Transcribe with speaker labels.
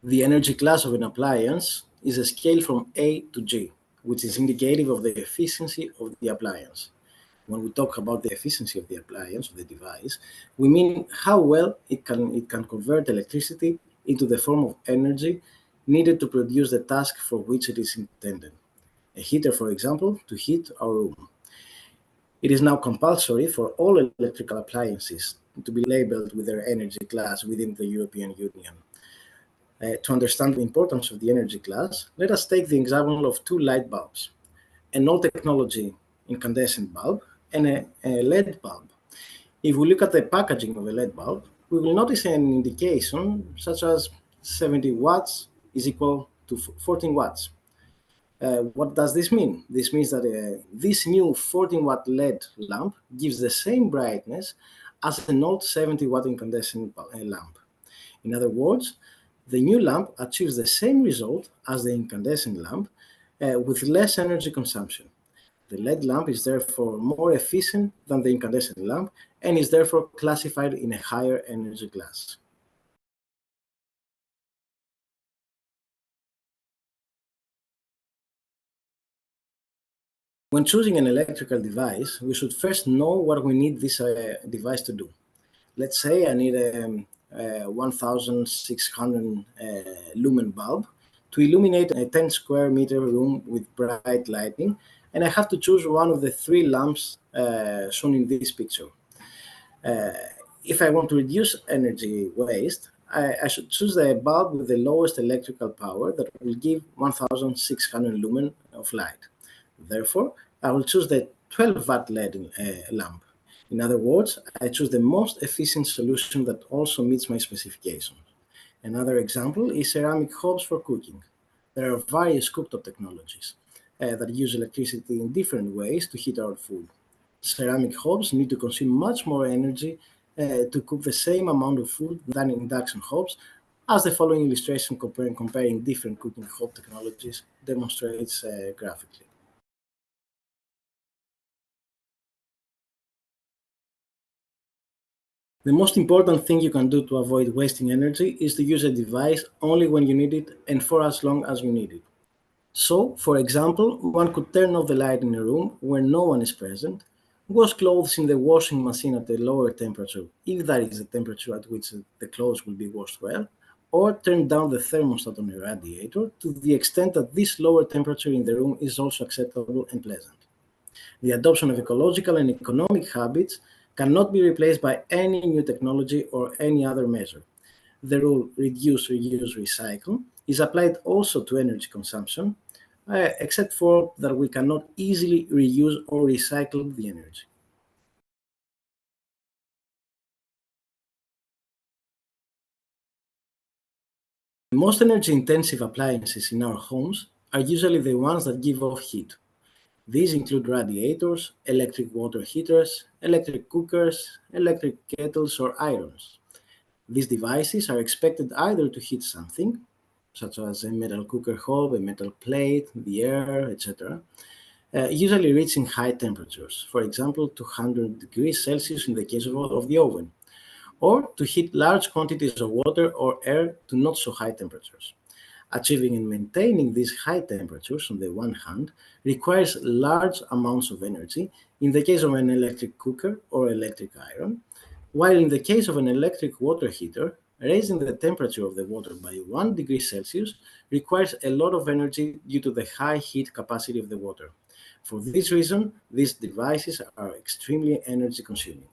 Speaker 1: The energy class of an appliance is a scale from A to G, which is indicative of the efficiency of the appliance. When we talk about the efficiency of the appliance, of the device, we mean how well it can convert electricity into the form of energy needed to produce the task for which it is intended. A heater, for example, to heat our room. It is now compulsory for all electrical appliances to be labeled with their energy class within the European Union. To understand the importance of the energy class, let us take the example of two light bulbs, an old technology incandescent bulb and a LED bulb. If we look at the packaging of a LED bulb, we will notice an indication such as 70 watts is equal to 14 watts. What does this mean? This means that this new 14-watt LED lamp gives the same brightness as an old 70-watt incandescent lamp. In other words, the new lamp achieves the same result as the incandescent lamp with less energy consumption. The LED lamp is therefore more efficient than the incandescent lamp and is therefore classified in a higher energy class. When choosing an electrical device, we should first know what we need this device to do. Let's say I need a 1600 lumen bulb to illuminate a 10 square meter room with bright lighting, and I have to choose one of the three lamps shown in this picture. If I want to reduce energy waste, I should choose the bulb with the lowest electrical power that will give 1600 lumen of light. Therefore, I will choose the 12-watt LED lamp. In other words, I choose the most efficient solution that also meets my specifications. Another example is ceramic hobs for cooking. There are various cooktop technologies that use electricity in different ways to heat our food. Ceramic hobs need to consume much more energy to cook the same amount of food than induction hobs, as the following illustration comparing different cooking hob technologies demonstrates graphically. The most important thing you can do to avoid wasting energy is to use a device only when you need it and for as long as you need it. So, for example, one could turn off the light in a room where no one is present, wash clothes in the washing machine at a lower temperature, if that is the temperature at which the clothes will be washed well, or turn down the thermostat on a radiator to the extent that this lower temperature in the room is also acceptable and pleasant. The adoption of ecological and economic habits cannot be replaced by any new technology or any other measure. The rule reduce, reuse, recycle is applied also to energy consumption, except for that we cannot easily reuse or recycle the energy. The most energy-intensive appliances in our homes are usually the ones that give off heat. These include radiators, electric water heaters, electric cookers, electric kettles, or irons. These devices are expected either to heat something, such as a metal cooker hob, a metal plate, the air, etc., usually reaching high temperatures, for example, 200 degrees Celsius in the case of the oven, or to heat large quantities of water or air to not so high temperatures. Achieving and maintaining these high temperatures, on the one hand, requires large amounts of energy in the case of an electric cooker or electric iron, while in the case of an electric water heater, raising the temperature of the water by 1 degree Celsius requires a lot of energy due to the high heat capacity of the water. For this reason, these devices are extremely energy consuming.